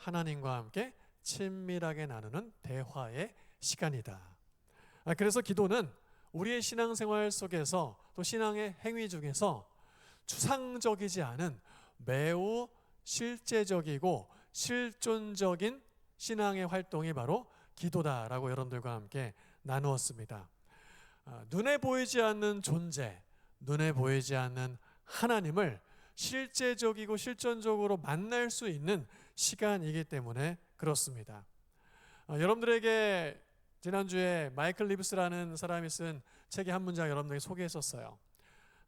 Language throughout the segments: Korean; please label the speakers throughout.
Speaker 1: 하나님과 함께 친밀하게 나누는 대화의 시간이다. 그래서 기도는 우리의 신앙생활 속에서 또 신앙의 행위 중에서 추상적이지 않은 매우 실제적이고 실존적인 신앙의 활동이 바로 기도다라고 여러분들과 함께 나누었습니다. 눈에 보이지 않는 존재, 눈에 보이지 않는 하나님을 실제적이고 실존적으로 만날 수 있는 시간이기 때문에 그렇습니다. 여러분들에게 지난주에 마이클 리브스라는 사람이 쓴 책의 한 문장 여러분들에게 소개했었어요.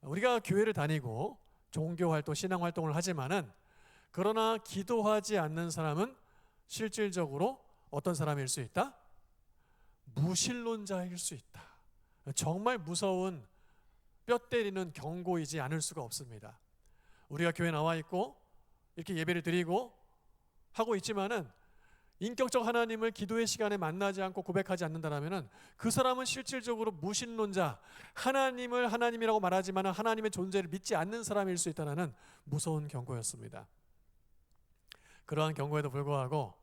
Speaker 1: 우리가 교회를 다니고 종교활동, 신앙활동을 하지만은 그러나 기도하지 않는 사람은 실질적으로 어떤 사람일 수 있다? 무신론자일 수 있다. 정말 무서운 뼈 때리는 경고이지 않을 수가 없습니다. 우리가 교회에 나와 있고 이렇게 예배를 드리고 하고 있지만은 인격적 하나님을 기도의 시간에 만나지 않고 고백하지 않는다면 그 사람은 실질적으로 무신론자, 하나님을 하나님이라고 말하지만 하나님의 존재를 믿지 않는 사람일 수 있다는 무서운 경고였습니다. 그러한 경고에도 불구하고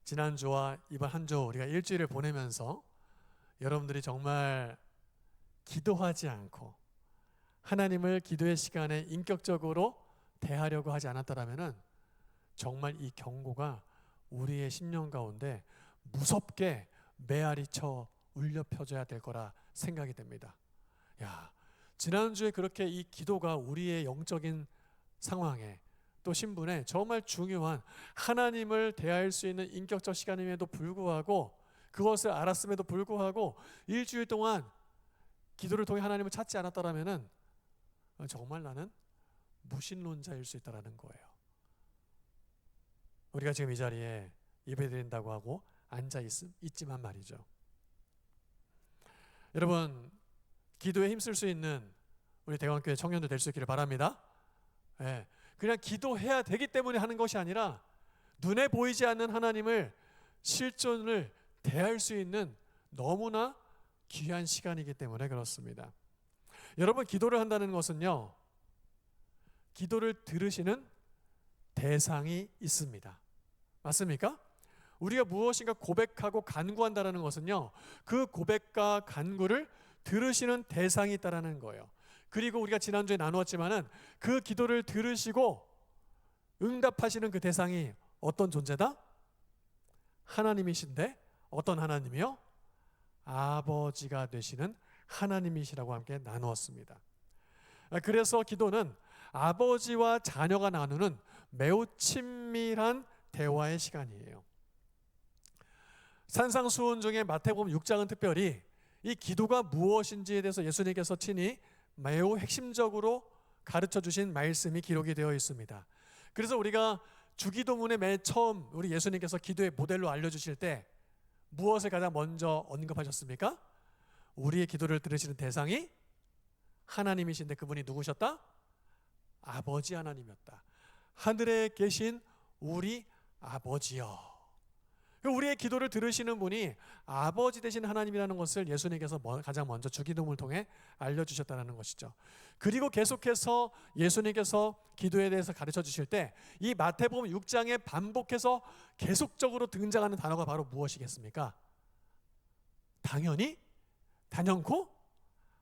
Speaker 1: 지난주와 이번 한 주 우리가 일주일을 보내면서 여러분들이 정말 기도하지 않고 하나님을 기도의 시간에 인격적으로 대하려고 하지 않았다면 정말 이 경고가 우리의 심령 가운데 무섭게 메아리 쳐 울려 펴져야 될 거라 생각이 됩니다. 지난주에 그렇게 이 기도가 우리의 영적인 상황에 또 신분에 정말 중요한 하나님을 대할 수 있는 인격적 시간임에도 불구하고 그것을 알았음에도 불구하고 일주일 동안 기도를 통해 하나님을 찾지 않았다면 정말 나는 무신론자일 수 있다는 거예요. 우리가 지금 이 자리에 예배드린다고 하고 있지만 말이죠. 여러분, 기도에 힘쓸 수 있는 우리 대광교회 청년들 될 수 있기를 바랍니다. 그냥 기도해야 되기 때문에 하는 것이 아니라 눈에 보이지 않는 하나님을 실존을 대할 수 있는 너무나 귀한 시간이기 때문에 그렇습니다. 여러분, 기도를 한다는 것은요, 기도를 들으시는 대상이 있습니다. 맞습니까? 우리가 무엇인가 고백하고 간구한다는 것은요, 그 고백과 간구를 들으시는 대상이 있다는 거예요. 그리고 우리가 지난주에 나누었지만은 그 기도를 들으시고 응답하시는 그 대상이 어떤 존재다? 하나님이신데 어떤 하나님이요? 아버지가 되시는 하나님이시라고 함께 나누었습니다. 그래서 기도는 아버지와 자녀가 나누는 매우 친밀한 대화의 시간이에요. 산상수훈 중에 마태복음 6장은 특별히 이 기도가 무엇인지에 대해서 예수님께서 친히 매우 핵심적으로 가르쳐 주신 말씀이 기록이 되어 있습니다. 그래서 우리가 주기도문의 맨 처음 우리 예수님께서 기도의 모델로 알려주실 때 무엇을 가장 먼저 언급하셨습니까? 우리의 기도를 들으시는 대상이 하나님이신데 그분이 누구셨다? 아버지 하나님이었다. 하늘에 계신 우리 아버지여. 우리의 기도를 들으시는 분이 아버지 되신 하나님이라는 것을 예수님께서 가장 먼저 주기도문을 통해 알려주셨다는 것이죠. 그리고 계속해서 예수님께서 기도에 대해서 가르쳐 주실 때 이 마태복음 6장에 반복해서 계속적으로 등장하는 단어가 바로 무엇이겠습니까? 당연히 단연코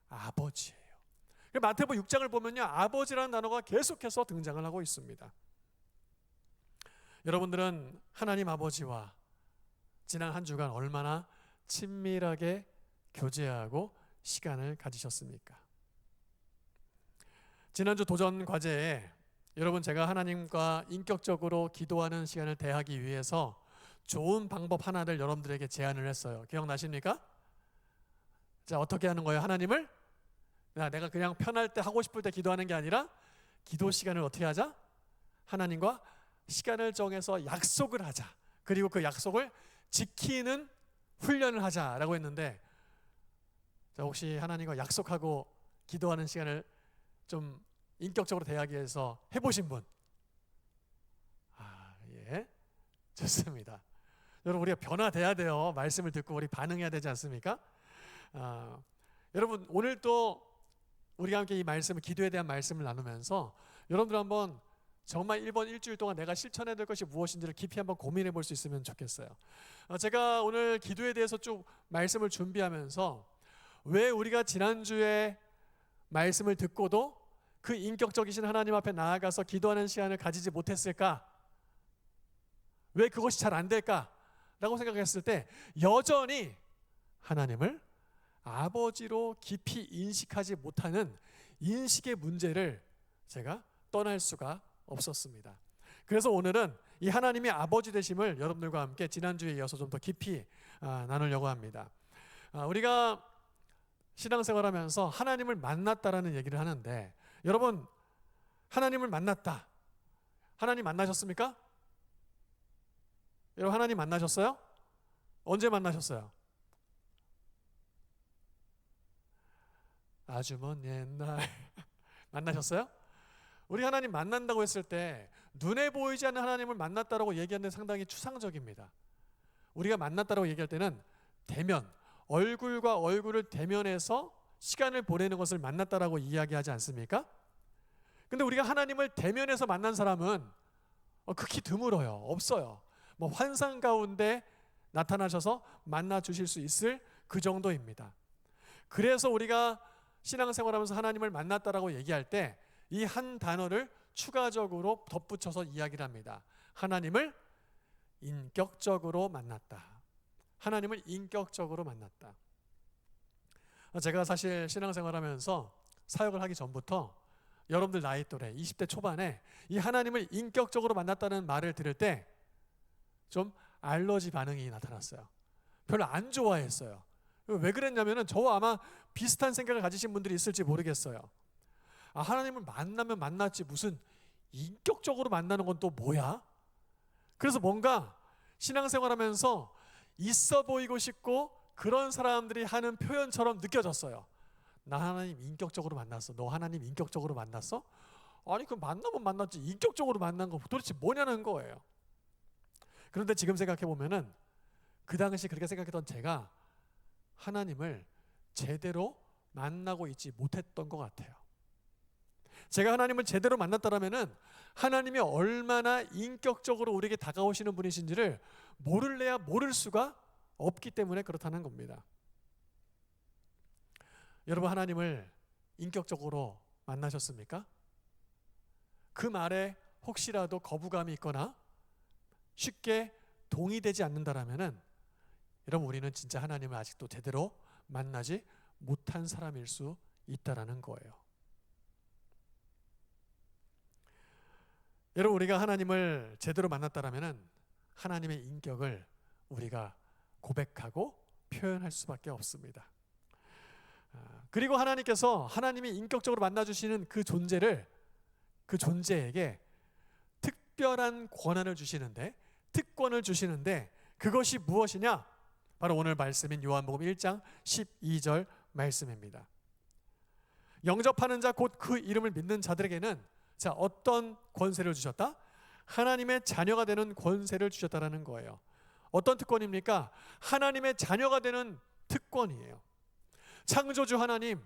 Speaker 1: 아버지예요. 마태복음 6장을 보면요, 아버지라는 단어가 계속해서 등장을 하고 있습니다. 여러분들은 하나님 아버지와 지난 한 주간 얼마나 친밀하게 교제하고 시간을 가지셨습니까? 지난주 도전 과제에 여러분, 제가 하나님과 인격적으로 기도하는 시간을 대하기 위해서 좋은 방법 하나를 여러분들에게 제안을 했어요. 기억나십니까? 자, 어떻게 하는 거예요? 하나님을 내가 그냥 편할 때 하고 싶을 때 기도하는 게 아니라 기도 시간을 어떻게 하자? 하나님과 시간을 정해서 약속을 하자. 그리고 그 약속을 지키는 훈련을 하자라고 했는데, 자, 혹시 하나님과 약속하고 기도하는 시간을 좀 인격적으로 대하기 위해서 해보신 분? 예, 좋습니다. 여러분, 우리가 변화돼야 돼요. 말씀을 듣고 우리 반응해야 되지 않습니까? 여러분, 오늘 또 우리가 함께 이 말씀을, 기도에 대한 말씀을 나누면서 여러분들 한번 정말 이번 일주일 동안 내가 실천해야 될 것이 무엇인지를 깊이 한번 고민해 볼 수 있으면 좋겠어요. 제가 오늘 기도에 대해서 쭉 말씀을 준비하면서 왜 우리가 지난주에 말씀을 듣고도 그 인격적이신 하나님 앞에 나아가서 기도하는 시간을 가지지 못했을까? 왜 그것이 잘 안 될까? 라고 생각했을 때 여전히 하나님을 아버지로 깊이 인식하지 못하는 인식의 문제를 제가 떠날 수가 없었습니다. 그래서 오늘은 이 하나님의 아버지 되심을 여러분들과 함께 지난주에 이어서 좀 더 깊이 나누려고 합니다. 우리가 신앙생활하면서 하나님을 만났다라는 얘기를 하는데 여러분 하나님을 만났다. 하나님 만나셨습니까? 여러분 하나님 만나셨어요? 언제 만나셨어요? 아주 먼 옛날 만나셨어요? 우리 하나님 만난다고 했을 때 눈에 보이지 않는 하나님을 만났다라고 얘기하는 데 상당히 추상적입니다. 우리가 만났다라고 얘기할 때는 대면, 얼굴과 얼굴을 대면해서 시간을 보내는 것을 만났다라고 이야기하지 않습니까? 근데 우리가 하나님을 대면해서 만난 사람은 극히 드물어요. 없어요. 뭐 환상 가운데 나타나셔서 만나 주실 수 있을 그 정도입니다. 그래서 우리가 신앙생활하면서 하나님을 만났다라고 얘기할 때 이 한 단어를 추가적으로 덧붙여서 이야기를 합니다. 하나님을 인격적으로 만났다. 하나님을 인격적으로 만났다. 제가 사실 신앙생활하면서 사역을 하기 전부터 여러분들 나이 또래 20대 초반에 이 하나님을 인격적으로 만났다는 말을 들을 때 좀 알러지 반응이 나타났어요. 별로 안 좋아했어요. 왜 그랬냐면은 저와 아마 비슷한 생각을 가지신 분들이 있을지 모르겠어요. 하나님을 만나면 만났지 무슨 인격적으로 만나는 건 또 뭐야? 그래서 뭔가 신앙생활하면서 있어 보이고 싶고 그런 사람들이 하는 표현처럼 느껴졌어요. 나 하나님 인격적으로 만났어. 너 하나님 인격적으로 만났어? 아니 그 만나면 만났지 인격적으로 만난 거 도대체 뭐냐는 거예요. 그런데 지금 생각해 보면은 그 당시 그렇게 생각했던 제가 하나님을 제대로 만나고 있지 못했던 것 같아요. 제가 하나님을 제대로 만났다라면은 하나님이 얼마나 인격적으로 우리에게 다가오시는 분이신지를 모를래야 모를 수가 없기 때문에 그렇다는 겁니다. 여러분 하나님을 인격적으로 만나셨습니까? 그 말에 혹시라도 거부감이 있거나 쉽게 동의되지 않는다라면은 여러분 우리는 진짜 하나님을 아직도 제대로 만나지 못한 사람일 수 있다라는 거예요. 여러분 우리가 하나님을 제대로 만났다라면은 하나님의 인격을 우리가 고백하고 표현할 수밖에 없습니다. 그리고 하나님께서 하나님이 인격적으로 만나주시는 그 존재에게 특별한 권한을 주시는데 특권을 주시는데 그것이 무엇이냐? 바로 오늘 말씀인 요한복음 1장 12절 말씀입니다. 영접하는 자 곧 그 이름을 믿는 자들에게는 자 어떤 권세를 주셨다? 하나님의 자녀가 되는 권세를 주셨다라는 거예요. 어떤 특권입니까? 하나님의 자녀가 되는 특권이에요. 창조주 하나님,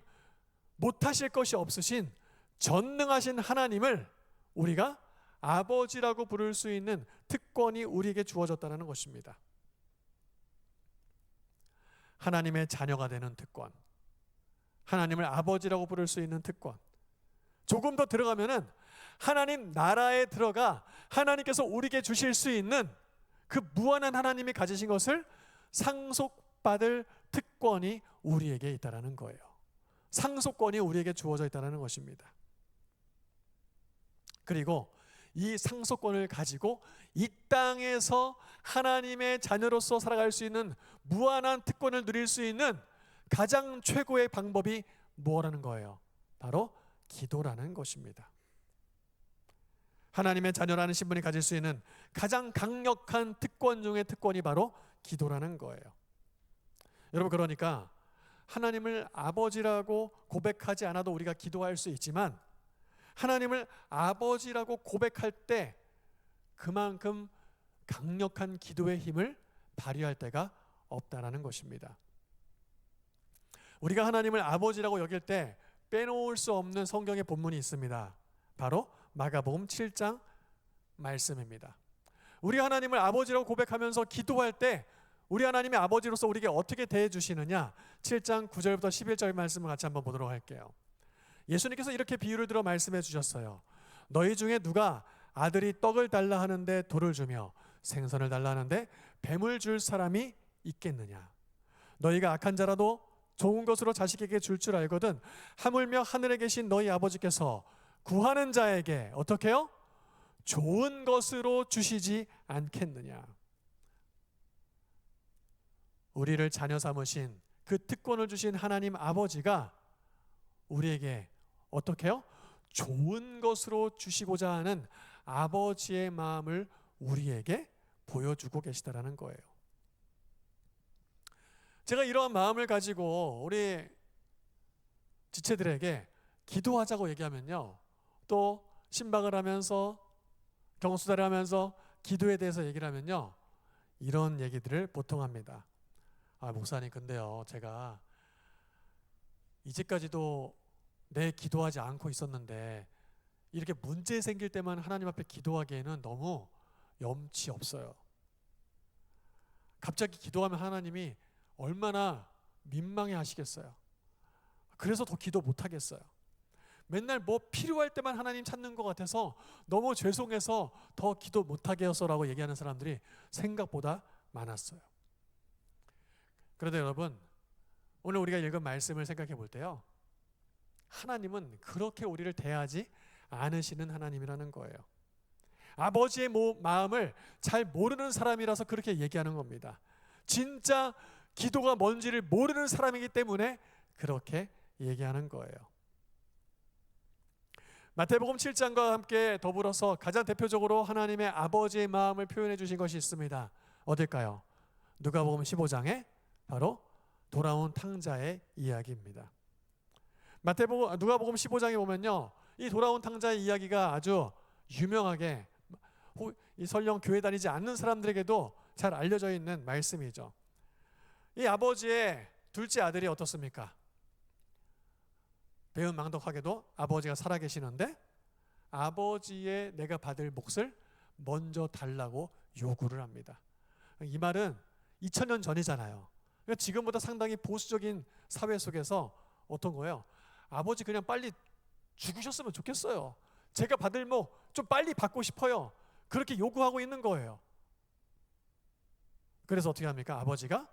Speaker 1: 못하실 것이 없으신 전능하신 하나님을 우리가 아버지라고 부를 수 있는 특권이 우리에게 주어졌다는 것입니다. 하나님의 자녀가 되는 특권, 하나님을 아버지라고 부를 수 있는 특권. 조금 더 들어가면은 하나님 나라에 들어가 하나님께서 우리에게 주실 수 있는 그 무한한 하나님이 가지신 것을 상속받을 특권이 우리에게 있다라는 거예요. 상속권이 우리에게 주어져 있다는 것입니다. 그리고 이 상속권을 가지고 이 땅에서 하나님의 자녀로서 살아갈 수 있는 무한한 특권을 누릴 수 있는 가장 최고의 방법이 뭐라는 거예요? 바로 기도라는 것입니다. 하나님의 자녀라는 신분이 가질 수 있는 가장 강력한 특권 중의 특권이 바로 기도라는 거예요. 여러분 그러니까 하나님을 아버지라고 고백하지 않아도 우리가 기도할 수 있지만 하나님을 아버지라고 고백할 때 그만큼 강력한 기도의 힘을 발휘할 때가 없다라는 것입니다. 우리가 하나님을 아버지라고 여길 때 빼놓을 수 없는 성경의 본문이 있습니다. 바로 마가복음 7장 말씀입니다. 우리 하나님을 아버지라고 고백하면서 기도할 때 우리 하나님의 아버지로서 우리에게 어떻게 대해 주시느냐, 7장 9절부터 11절 말씀을 같이 한번 보도록 할게요. 예수님께서 이렇게 비유를 들어 말씀해 주셨어요. 너희 중에 누가 아들이 떡을 달라 하는데 돌을 주며 생선을 달라 하는데 뱀을 줄 사람이 있겠느냐? 너희가 악한 자라도 좋은 것으로 자식에게 줄 줄 알거든 하물며 하늘에 계신 너희 아버지께서 구하는 자에게 어떻게 해요? 좋은 것으로 주시지 않겠느냐? 우리를 자녀 삼으신 그 특권을 주신 하나님 아버지가 우리에게 어떻게 해요? 좋은 것으로 주시고자 하는 아버지의 마음을 우리에게 보여주고 계시다라는 거예요. 제가 이러한 마음을 가지고 우리 지체들에게 기도하자고 얘기하면요, 또 신방을 하면서 경수다를 하면서 기도에 대해서 얘기를 하면요, 이런 얘기들을 보통 합니다. 목사님, 근데요, 제가 이제까지도 내 기도하지 않고 있었는데 이렇게 문제 생길 때만 하나님 앞에 기도하기에는 너무 염치 없어요. 갑자기 기도하면 하나님이 얼마나 민망해 하시겠어요. 그래서 더 기도 못 하겠어요. 맨날 뭐 필요할 때만 하나님 찾는 것 같아서 너무 죄송해서 더 기도 못 하게 해서라고 얘기하는 사람들이 생각보다 많았어요. 그런데 여러분, 오늘 우리가 읽은 말씀을 생각해 볼 때요, 하나님은 그렇게 우리를 대하지 않으시는 하나님이라는 거예요. 아버지의 마음을 잘 모르는 사람이라서 그렇게 얘기하는 겁니다. 진짜 기도가 뭔지를 모르는 사람이기 때문에 그렇게 얘기하는 거예요. 마태복음 7장과 함께 더불어서 가장 대표적으로 하나님의 아버지의 마음을 표현해 주신 것이 있습니다. 어딜까요? 누가복음 15장에 바로 돌아온 탕자의 이야기입니다. 누가복음 15장에 보면요, 이 돌아온 탕자의 이야기가 아주 유명하게 이 설령 교회 다니지 않는 사람들에게도 잘 알려져 있는 말씀이죠. 이 아버지의 둘째 아들이 어떻습니까? 배은망덕하게도 아버지가 살아계시는데 아버지의 내가 받을 몫을 먼저 달라고 요구를 합니다. 이 말은 2000년 전이잖아요. 그러니까 지금보다 상당히 보수적인 사회 속에서 어떤 거예요? 아버지 그냥 빨리 죽으셨으면 좋겠어요. 제가 받을 몫 좀 빨리 받고 싶어요. 그렇게 요구하고 있는 거예요. 그래서 어떻게 합니까? 아버지가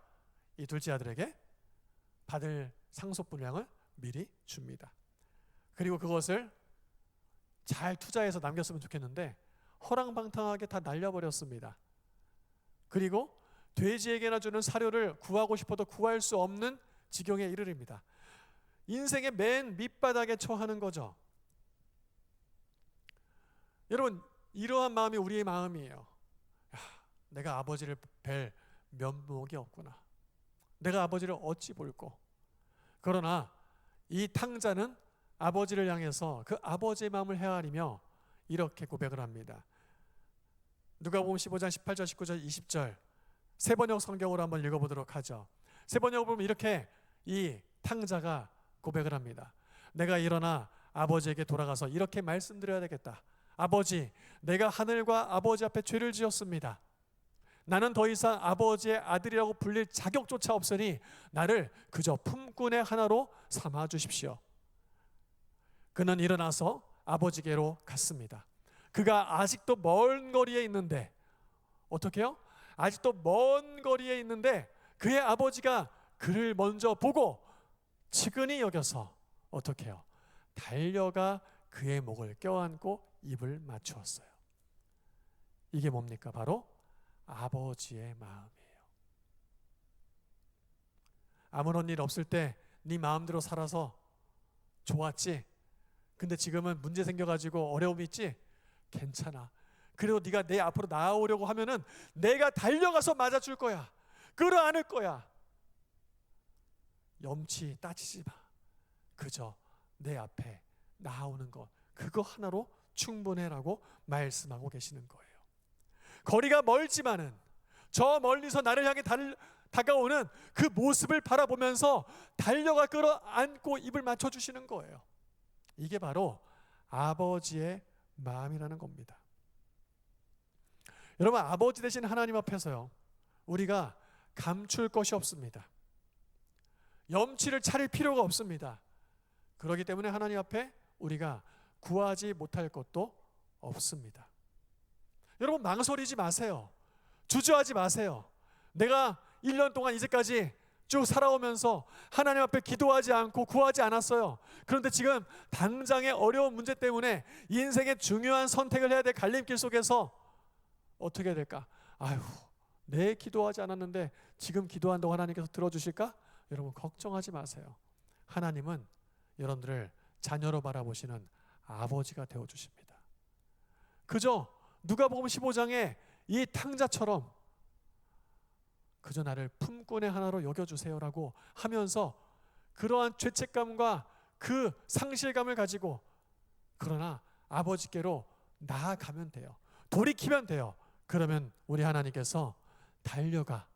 Speaker 1: 이 둘째 아들에게 받을 상속분량을 미리 줍니다. 그리고 그것을 잘 투자해서 남겼으면 좋겠는데 허랑방탕하게 다 날려버렸습니다. 그리고 돼지에게나 주는 사료를 구하고 싶어도 구할 수 없는 지경에 이르릅니다. 인생의 맨 밑바닥에 처하는 거죠. 여러분, 이러한 마음이 우리의 마음이에요. 내가 아버지를 뵐 면목이 없구나. 내가 아버지를 어찌 볼꼬. 그러나 이 탕자는 아버지를 향해서 그 아버지의 마음을 헤아리며 이렇게 고백을 합니다. 누가복음 15장 18절, 19절, 20절 세번역 성경으로 한번 읽어보도록 하죠. 세번역을 보면 이렇게 이 탕자가 고백을 합니다. 내가 일어나 아버지에게 돌아가서 이렇게 말씀드려야 되겠다. 아버지, 내가 하늘과 아버지 앞에 죄를 지었습니다. 나는 더 이상 아버지의 아들이라고 불릴 자격조차 없으니 나를 그저 품꾼의 하나로 삼아 주십시오. 그는 일어나서 아버지께로 갔습니다. 그가 아직도 먼 거리에 있는데 어떻게 해요? 아직도 먼 거리에 있는데 그의 아버지가 그를 먼저 보고 측은히 여겨서 어떻게 해요? 달려가 그의 목을 껴안고 입을 맞추었어요. 이게 뭡니까? 바로 아버지의 마음이에요. 아무런 일 없을 때 네 마음대로 살아서 좋았지? 근데 지금은 문제 생겨가지고 어려움이 있지? 괜찮아. 그래도 네가 내 앞으로 나아오려고 하면은 내가 달려가서 맞아줄 거야. 끌어안을 거야. 염치 따지지 마. 그저 내 앞에 나아오는 것, 그거 하나로 충분해라고 말씀하고 계시는 거예요. 거리가 멀지만은 저 멀리서 나를 향해 다가오는 그 모습을 바라보면서 달려가 끌어안고 입을 맞춰주시는 거예요. 이게 바로 아버지의 마음이라는 겁니다. 여러분, 아버지 되신 하나님 앞에서요, 우리가 감출 것이 없습니다. 염치를 차릴 필요가 없습니다. 그렇기 때문에 하나님 앞에 우리가 구하지 못할 것도 없습니다. 여러분, 망설이지 마세요. 주저하지 마세요. 내가 1년 동안 이제까지 쭉 살아오면서 하나님 앞에 기도하지 않고 구하지 않았어요. 그런데 지금 당장의 어려운 문제 때문에 인생의 중요한 선택을 해야 될 갈림길 속에서 어떻게 해야 될까? 아유, 내 기도하지 않았는데 지금 기도한다고 하나님께서 들어주실까? 여러분, 걱정하지 마세요. 하나님은 여러분들을 자녀로 바라보시는 아버지가 되어주십니다. 그저 누가복음 15장에 이 탕자처럼 그저 나를 품꾼의 하나로 여겨주세요라고 하면서 그러한 죄책감과 그 상실감을 가지고, 그러나 아버지께로 나아가면 돼요. 돌이키면 돼요. 그러면 우리 하나님께서 달려가,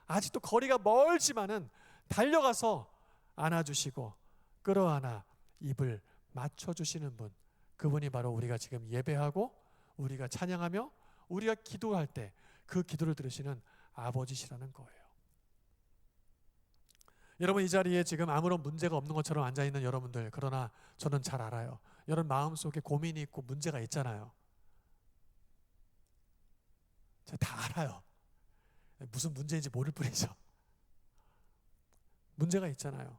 Speaker 1: 아직도 거리가 멀지만은 달려가서 안아주시고 끌어안아 입을 맞춰주시는 분, 그분이 바로 우리가 지금 예배하고 우리가 찬양하며 우리가 기도할 때 그 기도를 들으시는 아버지시라는 거예요. 여러분, 이 자리에 지금 아무런 문제가 없는 것처럼 앉아있는 여러분들, 그러나 저는 잘 알아요. 여러분 마음속에 고민이 있고 문제가 있잖아요. 제가 다 알아요. 무슨 문제인지 모를 뿐이죠. 문제가 있잖아요.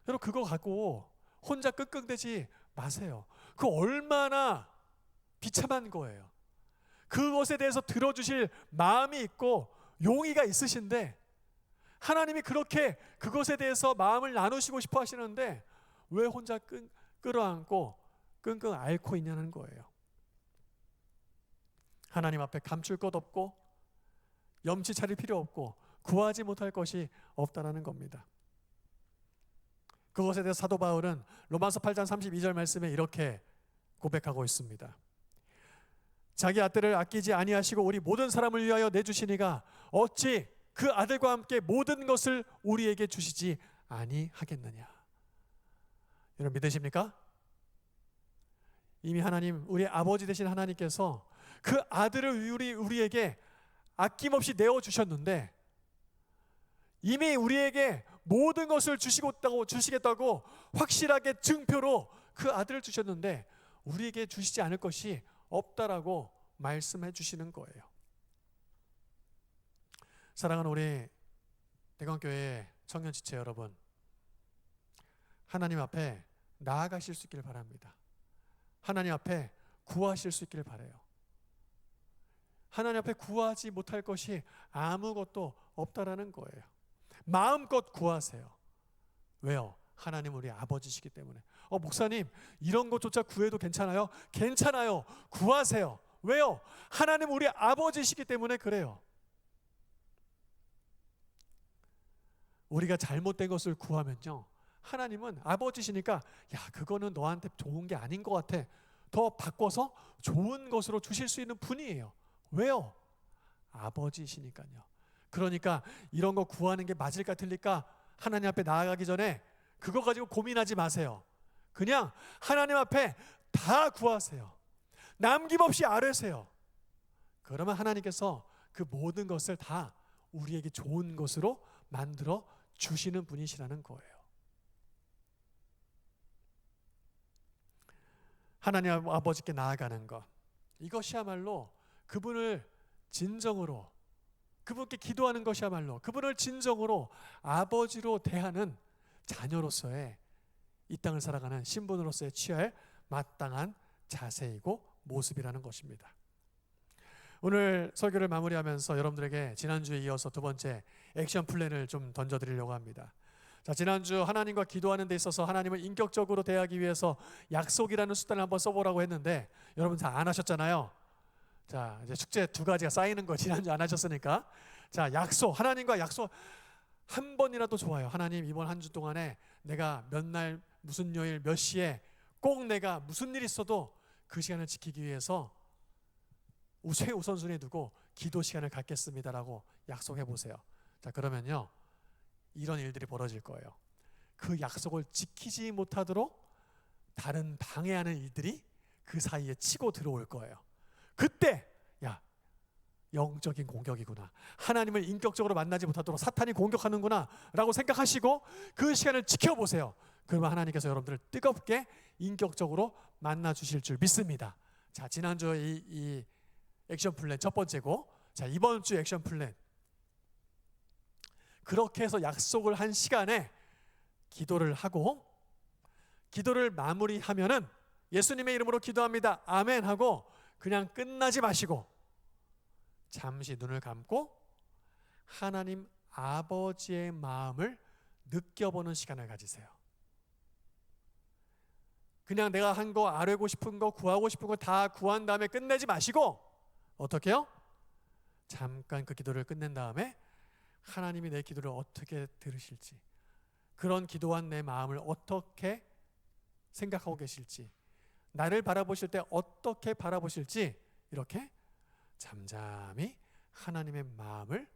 Speaker 1: 여러분, 그거 갖고 혼자 끙끙대지 마세요. 그 얼마나 비참한 거예요. 그것에 대해서 들어주실 마음이 있고 용의가 있으신데, 하나님이 그렇게 그것에 대해서 마음을 나누시고 싶어 하시는데 왜 혼자 끌어안고 끙끙 앓고 있냐는 거예요. 하나님 앞에 감출 것 없고 염치 차릴 필요 없고 구하지 못할 것이 없다라는 겁니다. 그것에 대해서 사도 바울은 로마서 8장 32절 말씀에 이렇게 고백하고 있습니다. 자기 아들을 아끼지 아니하시고 우리 모든 사람을 위하여 내주시니가 어찌 그 아들과 함께 모든 것을 우리에게 주시지 아니하겠느냐. 여러분, 믿으십니까? 이미 하나님, 우리 아버지 되신 하나님께서 그 아들을 우리에게 아낌없이 내어주셨는데, 이미 우리에게 모든 것을 주시겠다고 확실하게 증표로 그 아들을 주셨는데 우리에게 주시지 않을 것이 없다라고 말씀해 주시는 거예요. 사랑하는 우리 대광교회 청년지체 여러분, 하나님 앞에 나아가실 수 있기를 바랍니다. 하나님 앞에 구하실 수 있기를 바라요. 하나님 앞에 구하지 못할 것이 아무것도 없다라는 거예요. 마음껏 구하세요. 왜요? 하나님 우리 아버지시기 때문에. 목사님, 이런 것조차 구해도 괜찮아요? 괜찮아요. 구하세요. 왜요? 하나님 우리 아버지시기 때문에 그래요. 우리가 잘못된 것을 구하면요, 하나님은 아버지시니까 야, 그거는 너한테 좋은 게 아닌 것 같아, 더 바꿔서 좋은 것으로 주실 수 있는 분이에요. 왜요? 아버지시니까요. 그러니까 이런 거 구하는 게 맞을까 틀릴까 하나님 앞에 나아가기 전에 그거 가지고 고민하지 마세요. 그냥 하나님 앞에 다 구하세요. 남김없이 아뢰세요. 그러면 하나님께서 그 모든 것을 다 우리에게 좋은 것으로 만들어 주시는 분이시라는 거예요. 하나님 아버지께 나아가는 것, 이것이야말로 그분을 진정으로, 그분께 기도하는 것이야말로 그분을 진정으로 아버지로 대하는 자녀로서의, 이 땅을 살아가는 신분으로서의 취할 마땅한 자세이고 모습이라는 것입니다. 오늘 설교를 마무리하면서 여러분들에게 지난주에 이어서 두 번째 액션 플랜을 좀 던져드리려고 합니다. 자, 지난주 하나님과 기도하는 데 있어서 하나님을 인격적으로 대하기 위해서 약속이라는 수단을 한번 써보라고 했는데 여러분 다 안 하셨잖아요. 자, 이제 숙제 두 가지가 쌓이는 거, 지난주 안 하셨으니까. 자, 약속, 하나님과 약속 한 번이라도 좋아요. 하나님, 이번 한 주 동안에 내가 몇 날 무슨 요일 몇 시에 꼭 내가 무슨 일이 있어도 그 시간을 지키기 위해서 최우선순위에 두고 기도 시간을 갖겠습니다라고 약속해 보세요. 자, 그러면요, 이런 일들이 벌어질 거예요. 그 약속을 지키지 못하도록 다른 방해하는 일들이 그 사이에 치고 들어올 거예요. 그때 야, 영적인 공격이구나, 하나님을 인격적으로 만나지 못하도록 사탄이 공격하는구나 라고 생각하시고 그 시간을 지켜보세요. 그러면 하나님께서 여러분들을 뜨겁게 인격적으로 만나 주실 줄 믿습니다. 자, 지난주 이 액션 플랜 첫 번째고, 자, 이번 주 액션 플랜, 그렇게 해서 약속을 한 시간에 기도를 하고, 기도를 마무리하면은 예수님의 이름으로 기도합니다, 아멘 하고 그냥 끝나지 마시고 잠시 눈을 감고 하나님 아버지의 마음을 느껴보는 시간을 가지세요. 그냥 내가 한 거, 아뢰고 싶은 거, 구하고 싶은 거 다 구한 다음에 끝내지 마시고 어떻게 해요? 잠깐 그 기도를 끝낸 다음에 하나님이 내 기도를 어떻게 들으실지, 그런 기도한 내 마음을 어떻게 생각하고 계실지, 나를 바라보실 때 어떻게 바라보실지, 이렇게 잠잠히 하나님의 마음을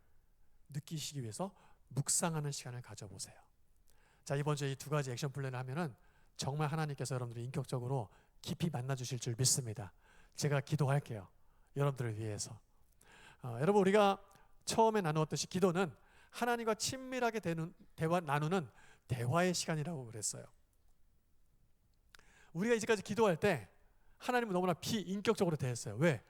Speaker 1: 느끼시기 위해서 묵상하는 시간을 가져보세요. 자, 이번 주에 이 두 가지 액션 플랜을 하면은 정말 하나님께서 여러분들을 인격적으로 깊이 만나 주실 줄 믿습니다. 제가 기도할게요, 여러분들을 위해서. 여러분, 우리가 처음에 나누었듯이 기도는 하나님과 친밀하게 나누는 대화의 시간이라고 그랬어요. 우리가 이제까지 기도할 때 하나님은 너무나 비인격적으로 대했어요. 왜?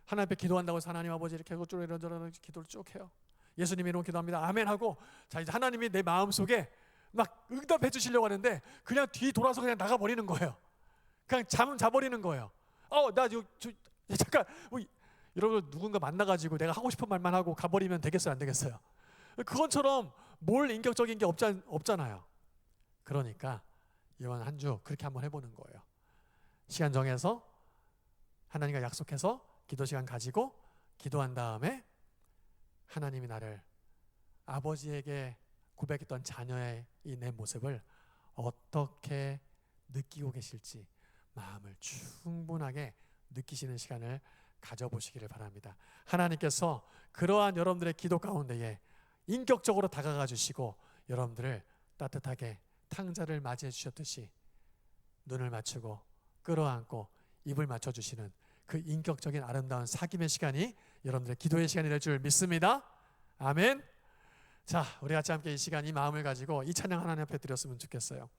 Speaker 1: 하나님 앞에 기도한다고 해서 하나님 아버지 이렇게 하고 이런저런 기도를 쭉 해요. 예수님 이름으로 기도합니다, 아멘 하고, 자, 이제 하나님이 내 마음속에 막 응답해 주시려고 하는데 그냥 뒤 돌아서 그냥 나가버리는 거예요. 그냥 잠은 자버리는 거예요. 잠깐, 여러분, 누군가 만나가지고 내가 하고 싶은 말만 하고 가버리면 되겠어요, 안 되겠어요? 그것처럼 뭘 인격적인 게 없잖아요. 그러니까 이번 한 주 그렇게 한번 해보는 거예요. 시간 정해서 하나님과 약속해서 기도 시간 가지고 기도한 다음에 하나님이 나를, 아버지에게 고백했던 자녀의 이 내 모습을 어떻게 느끼고 계실지 마음을 충분하게 느끼시는 시간을 가져보시기를 바랍니다. 하나님께서 그러한 여러분들의 기도 가운데에 인격적으로 다가가 주시고 여러분들을 따뜻하게 탕자를 맞이해 주셨듯이 눈을 맞추고 끌어안고 입을 맞춰주시는 그 인격적인 아름다운 사귐의 시간이 여러분들의 기도의 시간이 될 줄 믿습니다. 아멘. 자, 우리 같이 함께 이 시간, 이 마음을 가지고 이 찬양 하나님 앞에 드렸으면 좋겠어요.